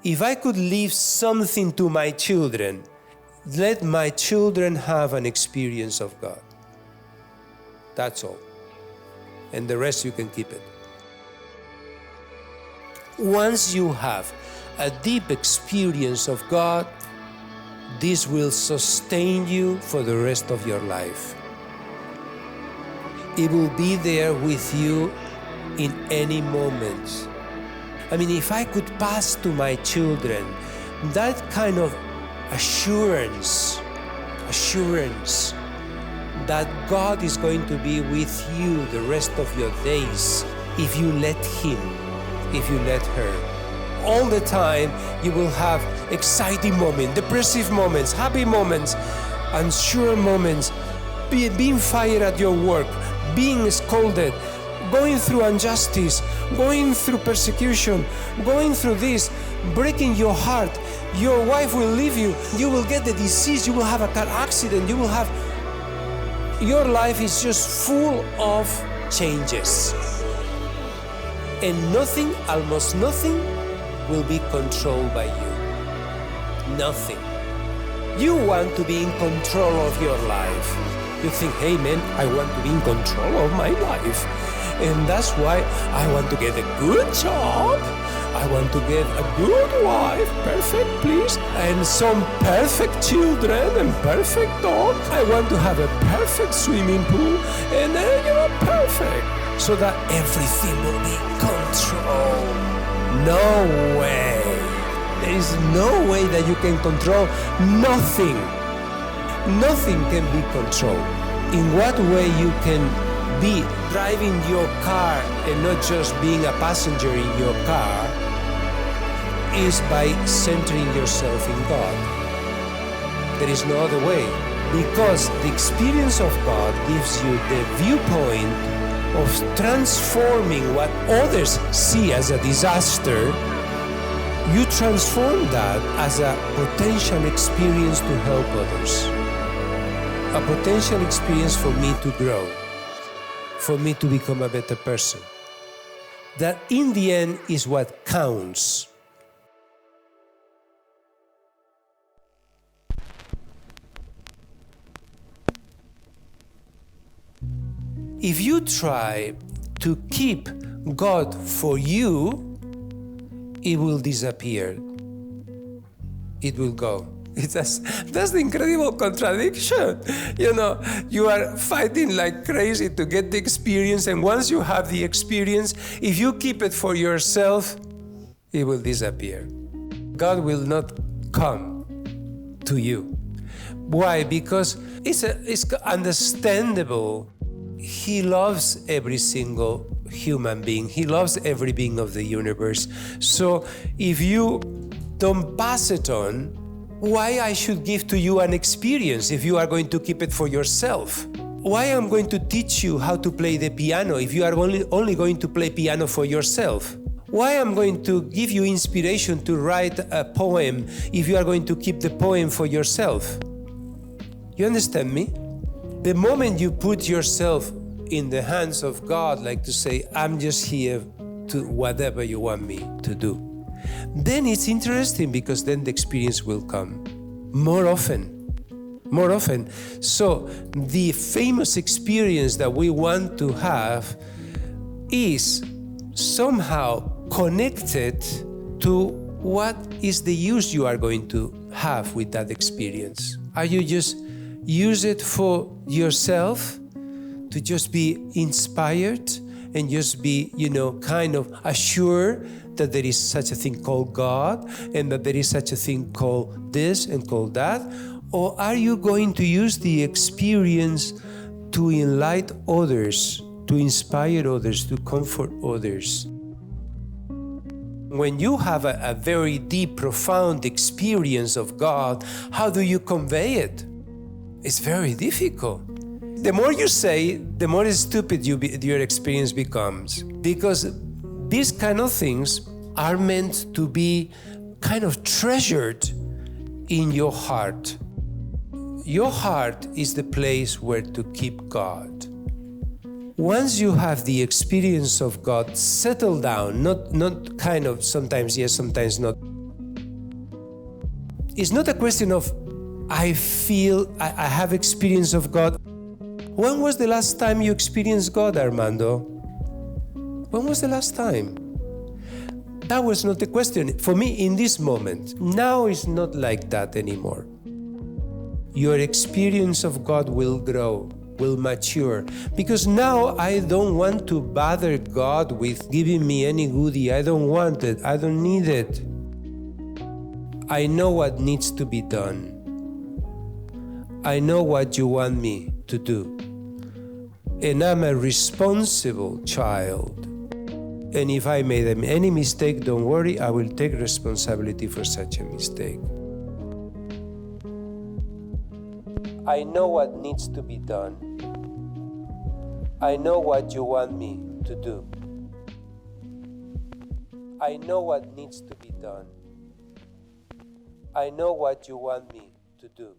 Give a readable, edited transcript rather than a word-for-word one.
If I could leave something to my children, let my children have an experience of God. That's all. And the rest you can keep it. Once you have a deep experience of God, this will sustain you for the rest of your life. It will be there with you in any moment. I mean, if I could pass to my children that kind of assurance that God is going to be with you the rest of your days, if you let Him, if you let her. All the time you will have exciting moments, depressive moments, happy moments, unsure moments, being fired at your work, being scolded, going through injustice, going through persecution, going through this, breaking your heart. Your wife will leave you, you will get the disease, you will have a car accident, your life is just full of changes. And nothing, almost nothing, will be controlled by you. Nothing. You want to be in control of your life. You think, hey man, I want to be in control of my life. And that's why I want to get a good job. I want to get a good wife, perfect please, and some perfect children and perfect dog. I want to have a perfect swimming pool and perfect. So that everything will be controlled. No way. There is no way that you can control nothing. Nothing can be controlled. In what way you can be driving your car and not just being a passenger in your car is by centering yourself in God. There is no other way, because the experience of God gives you the viewpoint of transforming what others see as a disaster. You transform that as a potential experience to help others, a potential experience for me to grow, for me to become a better person. That in the end is what counts. If you try to keep God for you, it will disappear. It will go. That's the incredible contradiction. You are fighting like crazy to get the experience, and once you have the experience, if you keep it for yourself, it will disappear. God will not come to you. Why? Because it's understandable. He loves every single human being. He loves every being of the universe. So if you don't pass it on, why I should give to you an experience if you are going to keep it for yourself? Why I'm going to teach you how to play the piano if you are only going to play piano for yourself? Why I'm going to give you inspiration to write a poem if you are going to keep the poem for yourself? You understand me? The moment you put yourself in the hands of God, like to say, I'm just here to whatever you want me to do, then it's interesting, because then the experience will come more often. So the famous experience that we want to have is somehow connected to what is the use you are going to have with that experience. Are you just use it for yourself, to just be inspired and just be, kind of assured that there is such a thing called God and that there is such a thing called this and called that? Or are you going to use the experience to enlighten others, to inspire others, to comfort others? When you have a very deep, profound experience of God, how do you convey it? It's very difficult. The more you say, the more stupid your experience becomes. Because these kind of things are meant to be kind of treasured in your heart. Your heart is the place where to keep God. Once you have the experience of God settled down, not kind of sometimes yes, sometimes not, It's not a question of I feel, I have experience of God. When was the last time you experienced God, Armando? When was the last time? That was not the question. For me, in this moment, now it's not like that anymore. Your experience of God will grow, will mature. Because now I don't want to bother God with giving me any goodie. I don't want it. I don't need it. I know what needs to be done. I know what you want me to do. And I'm a responsible child. And if I made any mistake, don't worry, I will take responsibility for such a mistake. I know what needs to be done. I know what you want me to do. I know what needs to be done. I know what you want me to do.